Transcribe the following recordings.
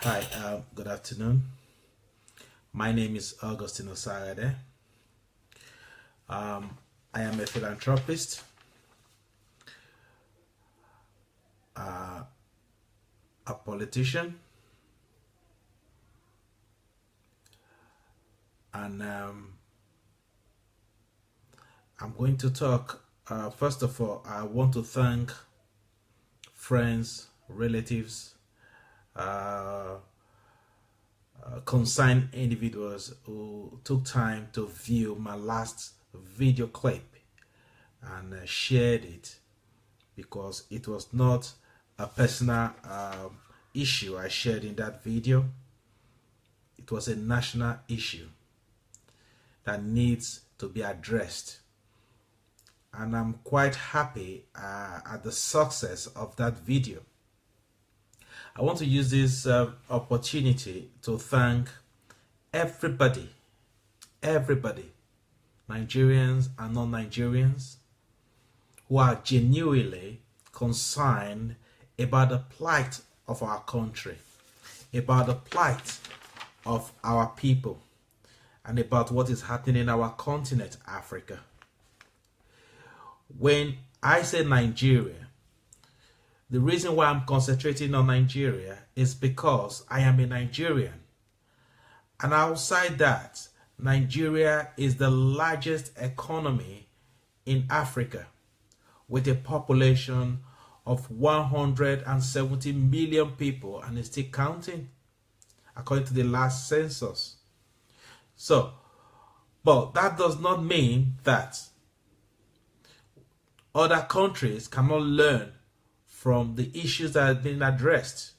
Hi, good afternoon. My name is Augustine Osagade. I am a philanthropist, a politician, and I'm going to talk. First of all, I want to thank friends, relatives, uh, concerned individuals who took time to view my last video clip and shared it, because it was not a personal issue I shared in that video. It was a national issue that needs to be addressed, and I'm quite happy at the success of that video. I want to use this opportunity to thank everybody, Nigerians and non-Nigerians, who are genuinely concerned about the plight of our country, about the plight of our people, and about what is happening in our continent, Africa. When I say Nigeria, the reason why I'm concentrating on Nigeria is because I am a Nigerian. And outside that, Nigeria is the largest economy in Africa, with a population of 170 million people, and it's still counting, according to the last census. So, but that does not mean that other countries cannot learn from the issues that have been addressed.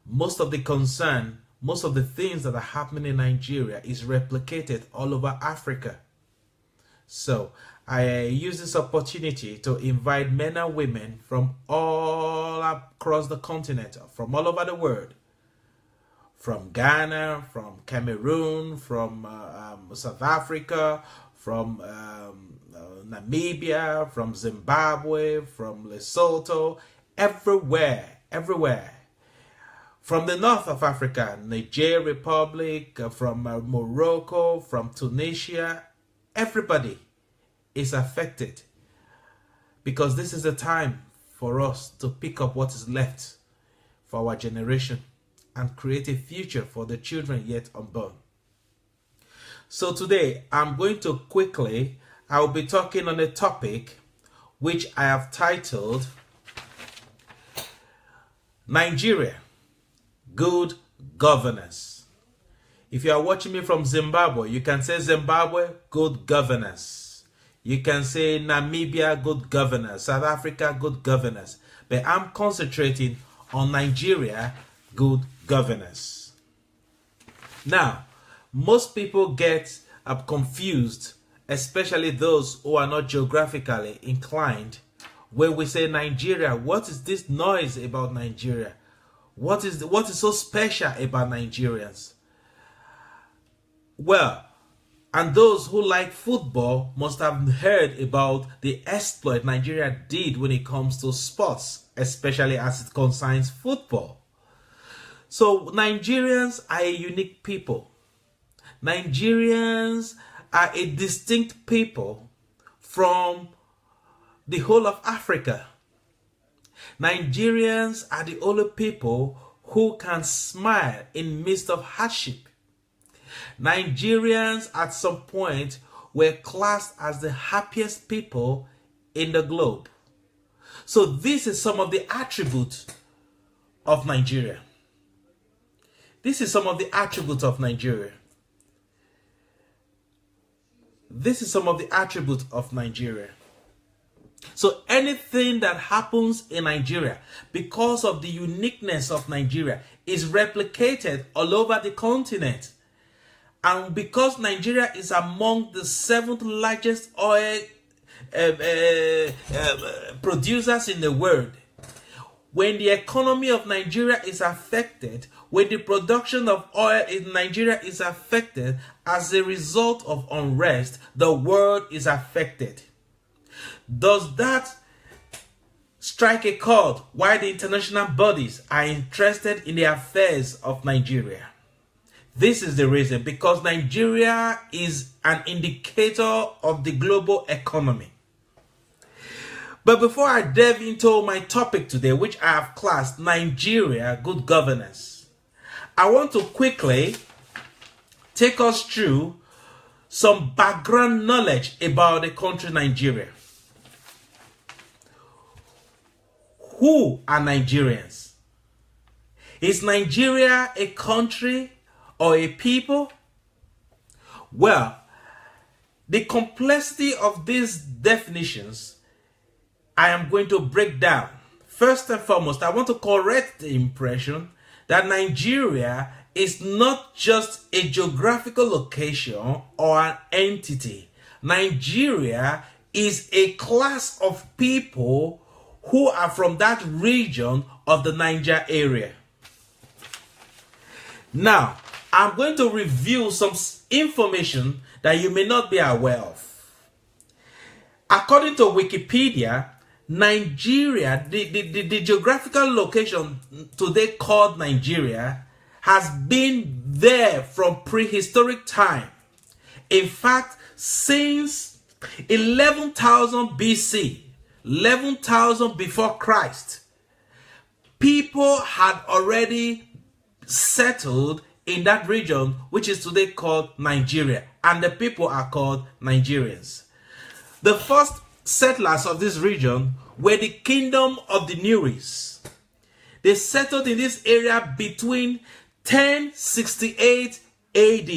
Most of the concern, most of the things that are happening in Nigeria is replicated all over Africa. So I use this opportunity to invite men and women from all across the continent, from all over the world, from Ghana, from Cameroon, from South Africa, from Namibia, from Zimbabwe, from Lesotho, everywhere, from the north of Africa, Niger Republic, from Morocco, from Tunisia. Everybody is affected, because this is the time for us to pick up what is left for our generation and create a future for the children yet unborn. So today I'm going to I'll be talking on a topic which I have titled Nigeria, Good Governance. If you are watching me from Zimbabwe, you can say Zimbabwe, good governance. You can say Namibia, good governance. South Africa, good governance. But I'm concentrating on Nigeria, good governance. Now, most people get confused, especially those who are not geographically inclined. When we say Nigeria, what is this noise about Nigeria? What is so special about Nigerians? Well, and those who like football must have heard about the exploit Nigeria did when it comes to sports, especially as it concerns football. So Nigerians are a unique people. Nigerians are a distinct people from the whole of Africa. Nigerians are the only people who can smile in midst of hardship. Nigerians at some point were classed as the happiest people in the globe. So this is some of the attributes of Nigeria. This is some of the attributes of Nigeria. This is some of the attributes of Nigeria. So anything that happens in Nigeria, because of the uniqueness of Nigeria, is replicated all over the continent. And because Nigeria is among the 7th largest oil producers in the world, when the economy of Nigeria is affected, when the production of oil in Nigeria is affected as a result of unrest, the world is affected. Does that strike a chord why the international bodies are interested in the affairs of Nigeria. This is the reason, because Nigeria is an indicator of the global economy. But before I delve into my topic today, which I have classed Nigeria, Good Governance, I want to quickly take us through some background knowledge about the country Nigeria. Who are Nigerians? Is Nigeria a country or a people? Well, the complexity of these definitions I am going to break down. First and foremost, I want to correct the impression that Nigeria is not just a geographical location or an entity. Nigeria is a class of people who are from that region of the Niger area. Now, I'm going to review some information that you may not be aware of. According to Wikipedia, Nigeria, the geographical location today called Nigeria, has been there from prehistoric time. In fact, since 11,000 BC, 11,000 before Christ, people had already settled in that region, which is today called Nigeria, and the people are called Nigerians. The first settlers of this region were the kingdom of the Neris. They settled in this area between 1068 AD.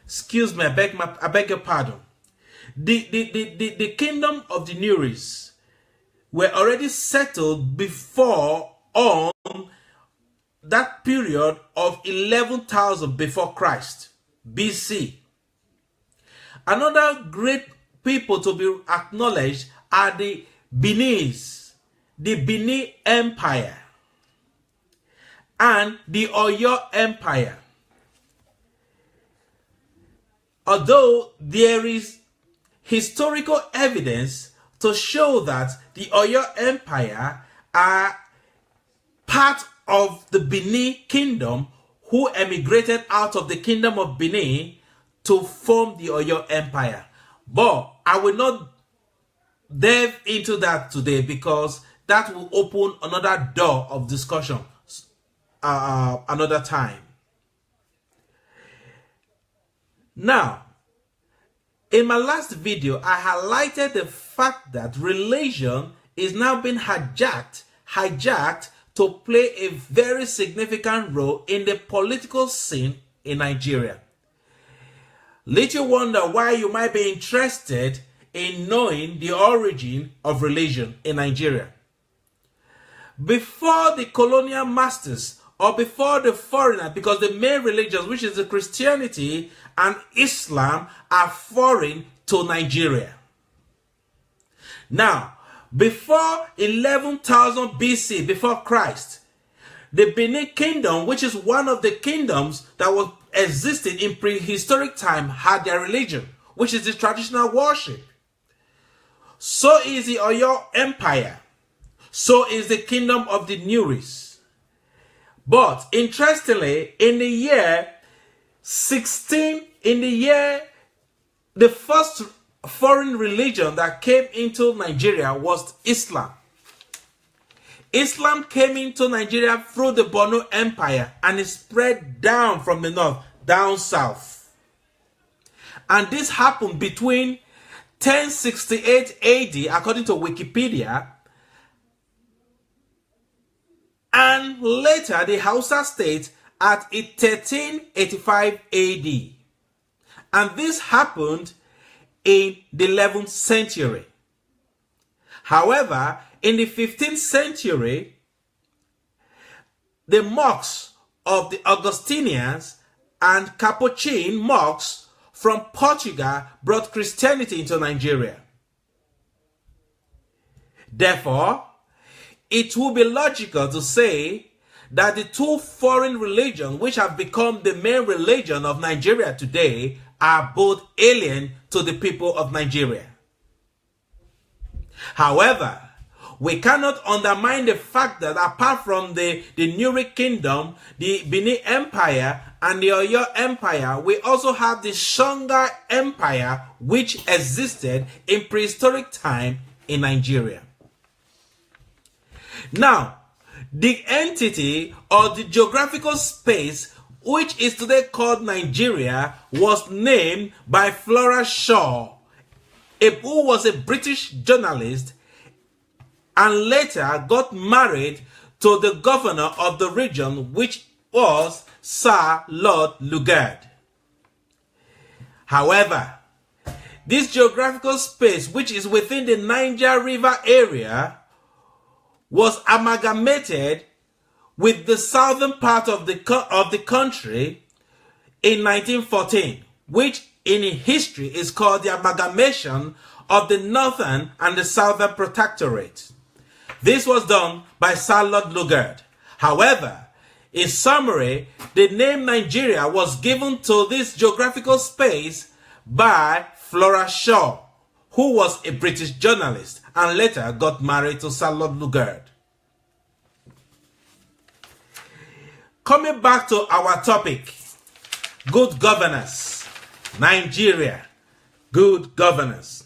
Excuse me, I beg your pardon. The kingdom of the Neris were already settled before on that period of 11,000 before Christ, BC. Another great people to be acknowledged are the Beninese, the Benin Empire, and the Oyo Empire. Although there is historical evidence to show that the Oyo Empire are part of the Benin Kingdom who emigrated out of the Kingdom of Benin to form the Oyo Empire. But I will not delve into that today because that will open another door of discussion another time. Now, in my last video, I highlighted the fact that religion is now being hijacked to play a very significant role in the political scene in Nigeria. Little wonder why you might be interested in knowing the origin of religion in Nigeria. Before the colonial masters or before the foreigner, because the main religions, which is the Christianity and Islam, are foreign to Nigeria. Now, before 11,000 BC, before Christ, the Benin Kingdom, which is one of the kingdoms that was existing in prehistoric time, had their religion, which is the traditional worship. So is the Oyo Empire. So is the kingdom of the Neris. But interestingly, in the year the first foreign religion that came into Nigeria was Islam. Islam came into Nigeria through the Borno Empire and it spread down from the north, down south. And this happened between 1068 AD, according to Wikipedia, and later the Hausa state at 1385 AD. And this happened in the 11th century. However, in the 15th century, the monks of the Augustinians and Capuchin monks from Portugal brought Christianity into Nigeria. Therefore, it will be logical to say that the two foreign religions which have become the main religion of Nigeria today are both alien to the people of Nigeria. However, we cannot undermine the fact that apart from the Nuri Kingdom, the Benin Empire, and the Oyo Empire, we also have the Shonga Empire, which existed in prehistoric time in Nigeria. Now, the entity or the geographical space which is today called Nigeria was named by Flora Shaw, who was a British journalist and later got married to the governor of the region, which was Sir Lord Lugard. However, this geographical space, which is within the Niger River area, was amalgamated with the southern part of the country in 1914, which in history is called the amalgamation of the northern and the southern protectorate. This was done by Sir Lord Lugard. However, in summary, the name Nigeria was given to this geographical space by Flora Shaw, who was a British journalist and later got married to Sir Lord Lugard. Coming back to our topic, good governance. Nigeria, good governance.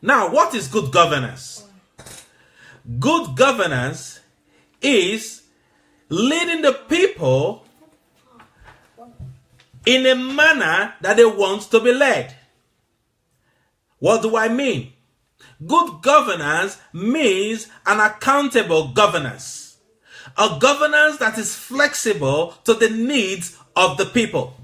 Now, what is good governance? Good governance is leading the people in a manner that they want to be led. What do I mean? Good governance means an accountable governance. A governance that is flexible to the needs of the people.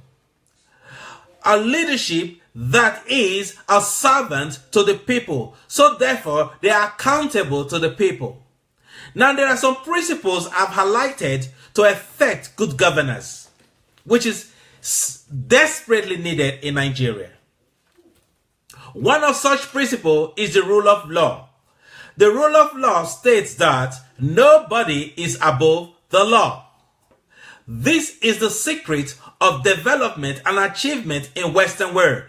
A leadership that is a servant to the people. So therefore, they are accountable to the people. Now, there are some principles I've highlighted to effect good governance, which is desperately needed in Nigeria. One of such principles is the rule of law. The rule of law states that nobody is above the law. This is the secret of development and achievement in Western world,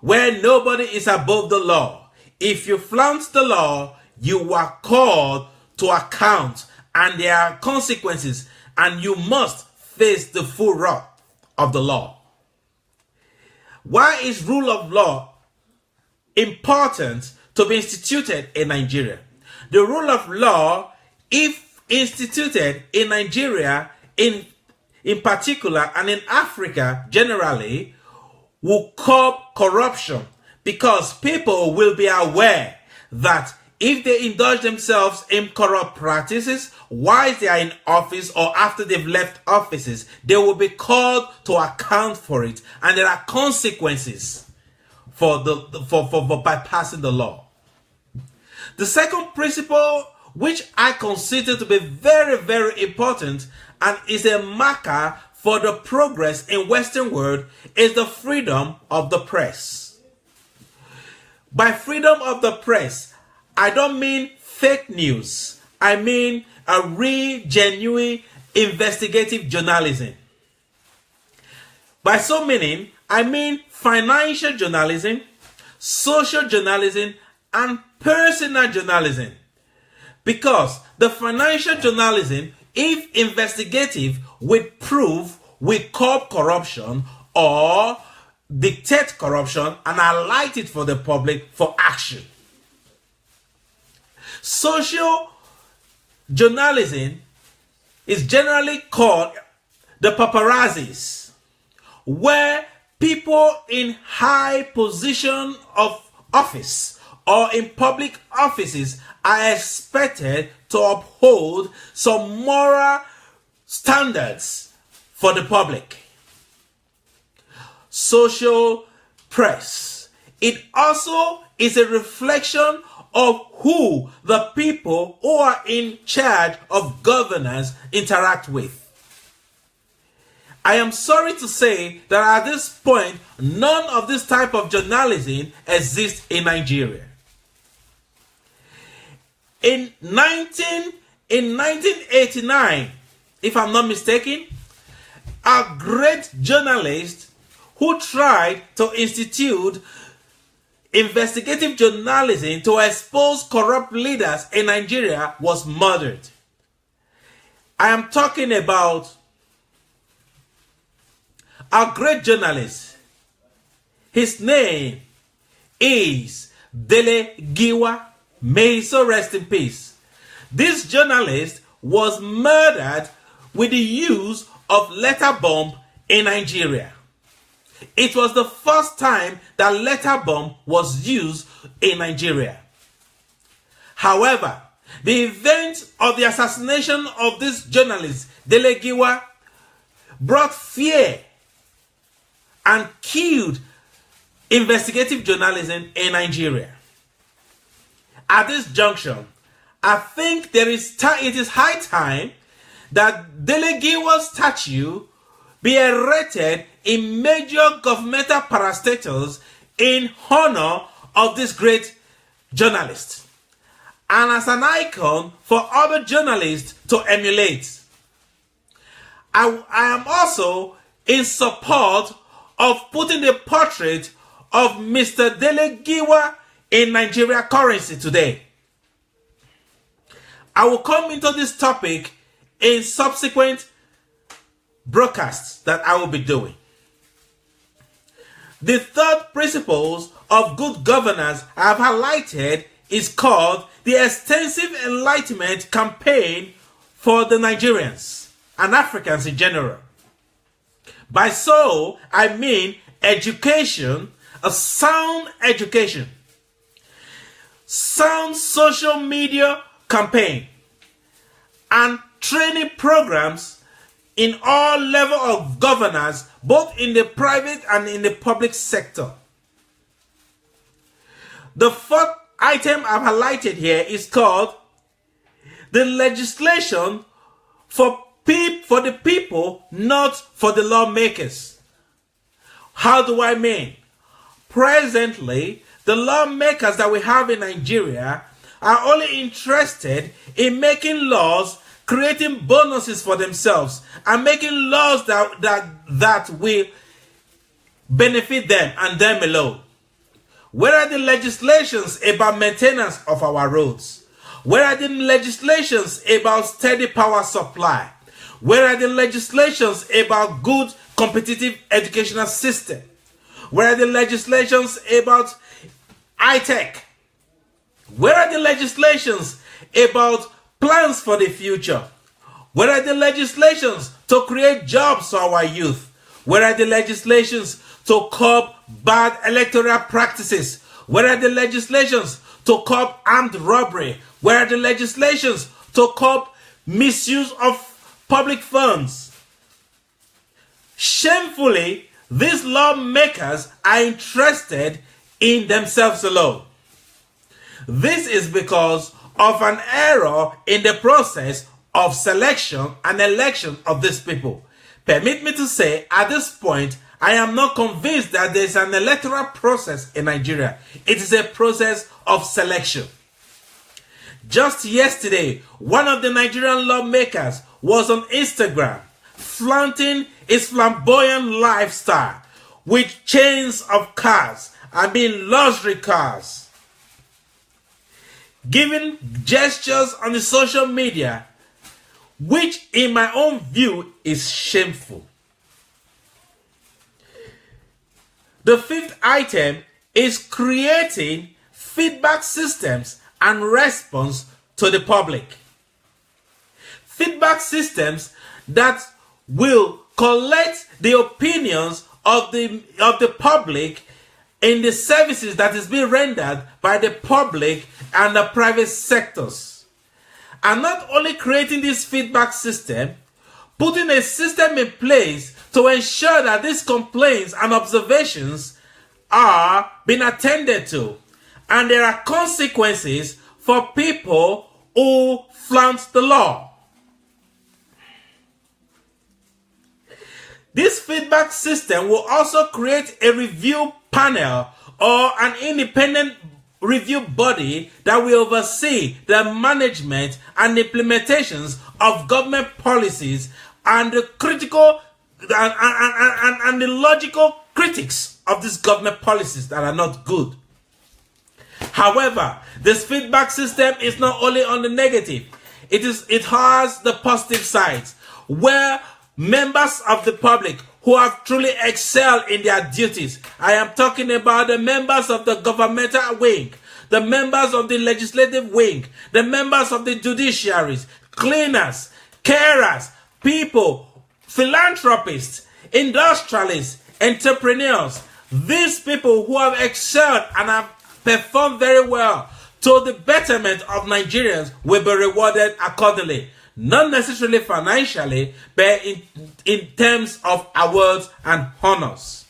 where nobody is above the law. If you flout the law, you are called to account, and there are consequences, and you must face the full wrath of the law. Why is rule of law important to be instituted in Nigeria? The rule of law, if instituted in Nigeria in particular and in Africa generally, will curb corruption, because people will be aware that if they indulge themselves in corrupt practices while they are in office or after they've left offices, they will be called to account for it, and there are consequences for bypassing the law. The second principle, which I consider to be very, very important and is a marker for the progress in Western world, is the freedom of the press. By freedom of the press, I don't mean fake news. I mean a real, genuine, investigative journalism. By so meaning, I mean financial journalism, social journalism, and personal journalism. Because the financial journalism, if investigative, with proof, will curb corruption or dictate corruption and highlight it for the public for action. Social journalism is generally called the paparazzis, where people in high position of office or in public offices are expected to uphold some moral standards for the public. Social press. It also is a reflection of who the people who are in charge of governance interact with. I am sorry to say that at this point, none of this type of journalism exists in Nigeria. In 1989, if I'm not mistaken, a great journalist who tried to institute investigative journalism to expose corrupt leaders in Nigeria was murdered. I am talking about a great journalist. His name is Dele Giwa. May he so rest in peace. This journalist was murdered with the use of letter bomb in Nigeria. It was the first time that letter bomb was used in Nigeria. However, the event of the assassination of this journalist, Dele Giwa, brought fear and killed investigative journalism in Nigeria. At this junction, I think it is high time that Dele Giwa's statue be erected in major governmental parastatals in honor of this great journalist and as an icon for other journalists to emulate. I am also in support of putting the portrait of Mr. Dele Giwa in Nigeria currency today. I will come into this topic in subsequent broadcasts that I will be doing. The third principles of good governance I have highlighted is called the Extensive Enlightenment Campaign for the Nigerians and Africans in general. By so, I mean education, a sound education, sound social media campaign, and training programs in all levels of governance, both in the private and in the public sector. The fourth item I've highlighted here is called the legislation for the people, not for the lawmakers. How do I mean? Presently, the lawmakers that we have in Nigeria are only interested in making laws, creating bonuses for themselves, and making laws that will benefit them and them alone. Where are the legislations about maintenance of our roads? Where are the legislations about steady power supply? Where are the legislations about good competitive educational system? Where are the legislations about high-tech? Where are the legislations about plans for the future? Where are the legislations to create jobs for our youth? Where are the legislations to curb bad electoral practices? Where are the legislations to curb armed robbery? Where are the legislations to curb misuse of public funds? Shamefully, these lawmakers are interested in themselves alone. This is because of an error in the process of selection and election of these people. Permit me to say, at this point, I am not convinced that there is an electoral process in Nigeria. It is a process of selection. Just yesterday, one of the Nigerian lawmakers was on Instagram flaunting his flamboyant lifestyle with chains of cars and being luxury cars, giving gestures on the social media, which in my own view is shameful. The fifth item is creating feedback systems and response to the public. Feedback systems that will collect the opinions of the public in the services that is being rendered by the public and the private sectors. And not only creating this feedback system, putting a system in place to ensure that these complaints and observations are being attended to. And there are consequences for people who flout the law. This feedback system will also create a review panel or an independent review body that will oversee the management and implementations of government policies and the critical and the logical critics of these government policies that are not good. However, this feedback system is not only on the negative, it has the positive sides, where members of the public who have truly excelled in their duties. I am talking about the members of the governmental wing, the members of the legislative wing, the members of the judiciaries, cleaners, carers, people, philanthropists, industrialists, entrepreneurs. These people who have excelled and have performed very well to the betterment of Nigerians will be rewarded accordingly. Not necessarily financially, but in terms of awards and honors.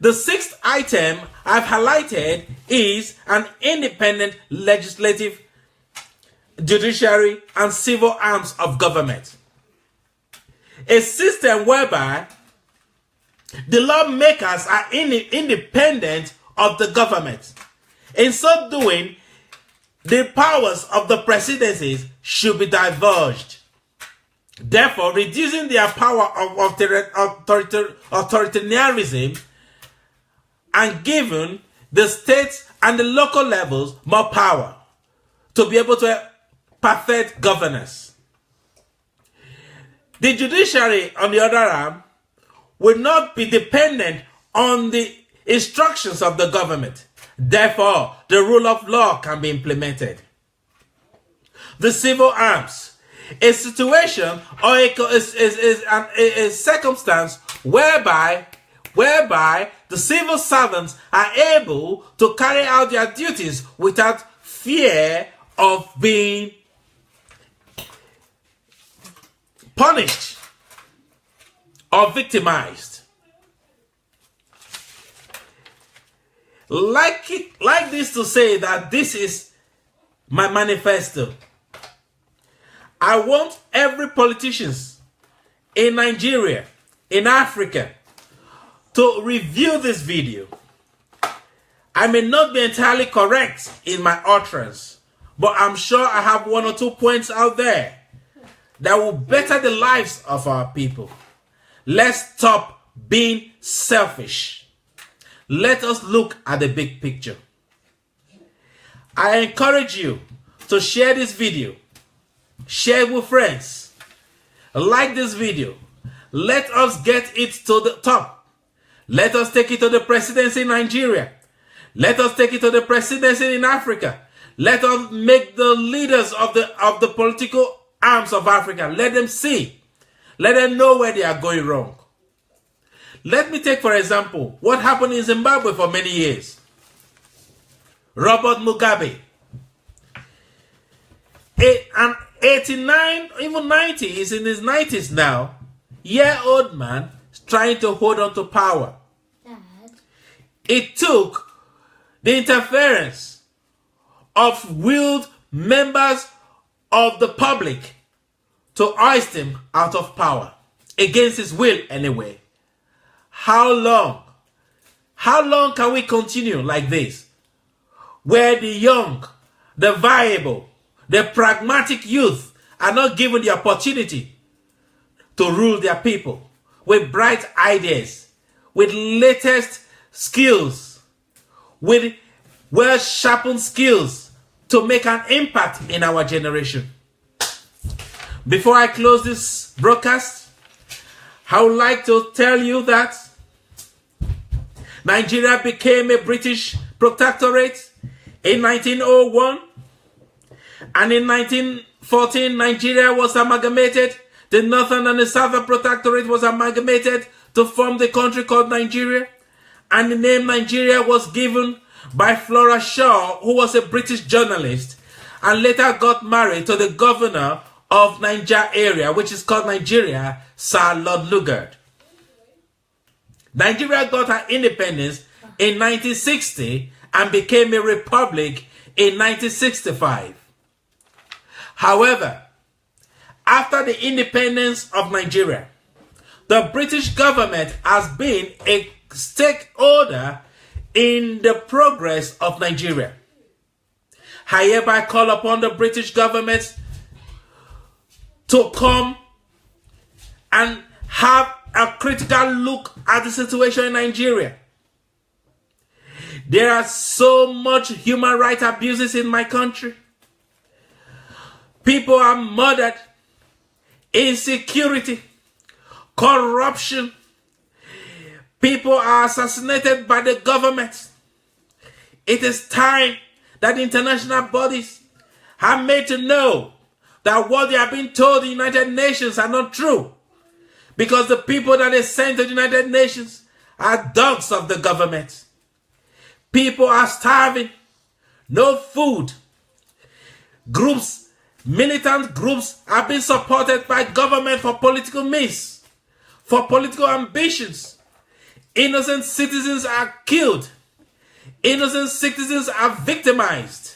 The sixth item I've highlighted is an independent legislative, judiciary, and civil arms of government. A system whereby the lawmakers are independent of the government. In so doing, the powers of the presidencies should be divulged, therefore reducing their power of authoritarianism and giving the states and the local levels more power to be able to perfect governance. The judiciary, on the other hand, will not be dependent on the instructions of the government. Therefore, the rule of law can be implemented. The civil arms, a situation or a circumstance whereby the civil servants are able to carry out their duties without fear of being punished or victimized. Like this to say that this is my manifesto. I want every politician in Nigeria, in Africa, to review this video. I may not be entirely correct in my utterance, but I'm sure I have one or two points out there that will better the lives of our people. Let's stop being selfish. Let us look at the big picture. I encourage you to share this video. Share it with friends. Like this video. Let us get it to the top. Let us take it to the presidency in Nigeria. Let us take it to the presidency in Africa. Let us make the leaders of the political arms of Africa. Let them see. Let them know where they are going wrong. Let me take, for example, what happened in Zimbabwe for many years. Robert Mugabe, an 89, even 90, he's in his 90s now, year-old man trying to hold on to power. Dad. It took the interference of willed members of the public to oust him out of power, against his will anyway. How long? How long can we continue like this? Where the young, the viable, the pragmatic youth are not given the opportunity to rule their people with bright ideas, with latest skills, with well-sharpened skills to make an impact in our generation. Before I close this broadcast, I would like to tell you that Nigeria became a British protectorate in 1901, and in 1914 Nigeria was amalgamated. The Northern and the Southern Protectorate was amalgamated to form the country called Nigeria, and the name Nigeria was given by Flora Shaw, who was a British journalist and later got married to the governor of Niger area, which is called Nigeria, Sir Lord Lugard. Nigeria got her independence in 1960 and became a republic in 1965. However, after the independence of Nigeria, the British government has been a stakeholder in the progress of Nigeria. I hereby call upon the British government to come and have a critical look at the situation in Nigeria. There are so much human rights abuses in my country. People are murdered, insecurity, corruption. People are assassinated by the government. It is time that international bodies are made to know that what they are being told in the United Nations are not true. Because the people that they send to the United Nations are dogs of the government. People are starving. No food. Groups, militant groups are being supported by government for political means, for political ambitions. Innocent citizens are killed. Innocent citizens are victimized.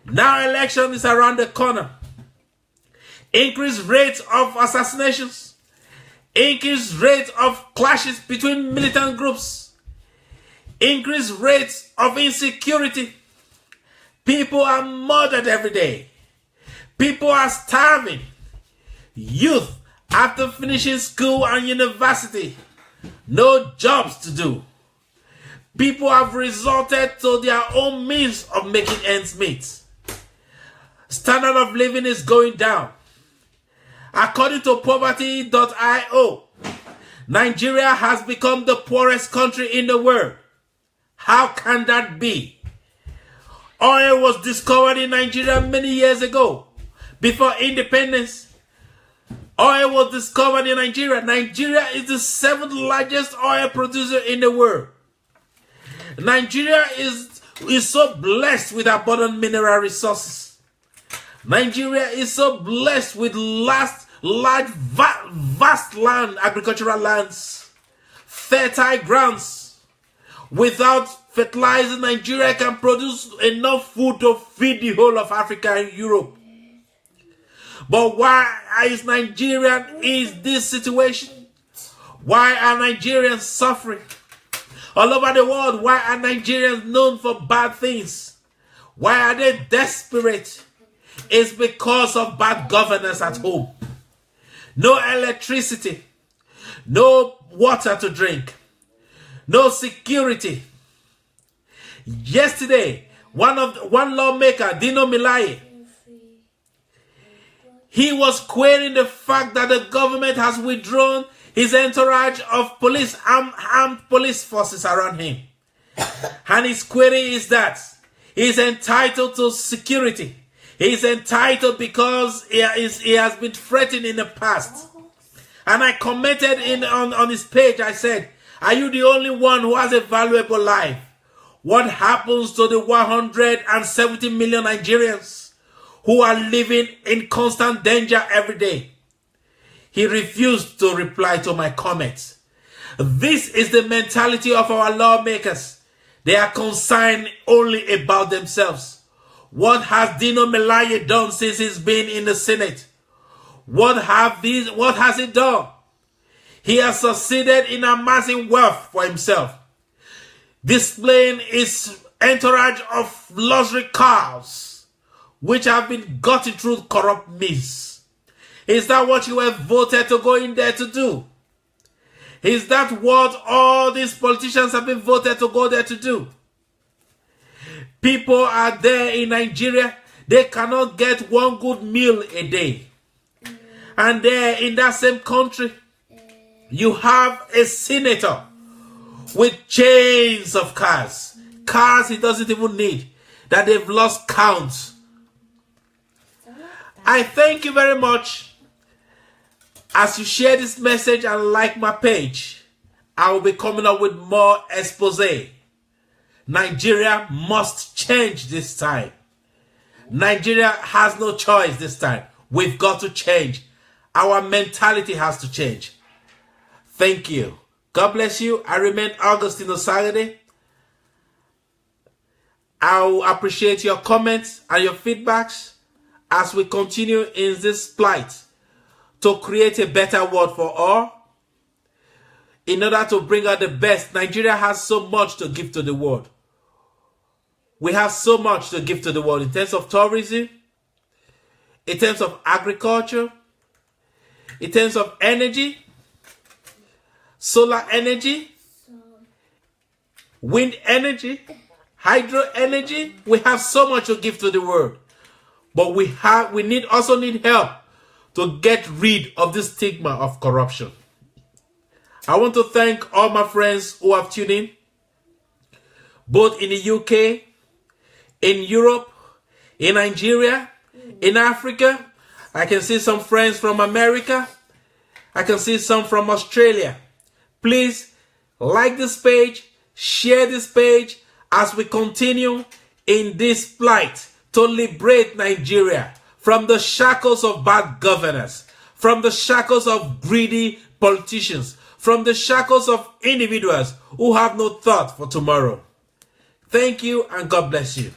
Now election is around the corner. Increased rates of assassinations. Increased rates of clashes between militant groups. Increased rates of insecurity. People are murdered every day. People are starving. Youth, after finishing school and university, no jobs to do. People have resorted to their own means of making ends meet. Standard of living is going down. According to poverty.io, Nigeria has become the poorest country in the world. How can that be? Oil was discovered in Nigeria many years ago. Before independence, oil was discovered in Nigeria. Nigeria is the 7th largest oil producer in the world. Nigeria is so blessed with abundant mineral resources. Nigeria is so blessed with vast land, agricultural lands, fertile grounds. Without fertilizer, Nigeria can produce enough food to feed the whole of Africa and Europe. But why is Nigeria in this situation? Why are Nigerians suffering? All over the world, why are Nigerians known for bad things? Why are they desperate? It's because of bad governance at home. No electricity, no water to drink, no security. Yesterday, one lawmaker, Dino Melaye, he was querying the fact that the government has withdrawn his entourage of police, armed police forces around him. And his query is that he's entitled to security. He's entitled because he has been threatened in the past. And I commented on his page, I said, are you the only one who has a valuable life? What happens to the 170 million Nigerians who are living in constant danger every day? He refused to reply to my comments. This is the mentality of our lawmakers. They are concerned only about themselves. What has Dino Melaye done since he's been in the Senate? What has he done? He has succeeded in amassing wealth for himself, displaying his entourage of luxury cars, which have been gotten through corrupt means. Is that what you were voted to go in there to do? Is that what all these politicians have been voted to go there to do? People are there in Nigeria, they cannot get one good meal a day. And there in that same country, you have a senator with chains of cars. Cars he doesn't even need, that they've lost count. I thank you very much. As you share this message and like my page, I will be coming up with more expose. Nigeria must change this time. Nigeria has no choice this time. We've got to change. Our mentality has to change. Thank you. God bless you. I remain Augustine Osagade. I will appreciate your comments and your feedbacks as we continue in this plight to create a better world for all. In order to bring out the best, Nigeria has so much to give to the world. We have so much to give to the world in terms of tourism, in terms of agriculture, in terms of energy, solar energy, wind energy, hydro energy. We have so much to give to the world. But we also need help to get rid of this stigma of corruption. I want to thank all my friends who have tuned in, both in the UK, in Europe, in Nigeria, in Africa. I can see some friends from America. I can see some from Australia. Please like this page, share this page as we continue in this plight to liberate Nigeria from the shackles of bad governance, from the shackles of greedy politicians, from the shackles of individuals who have no thought for tomorrow. Thank you and God bless you.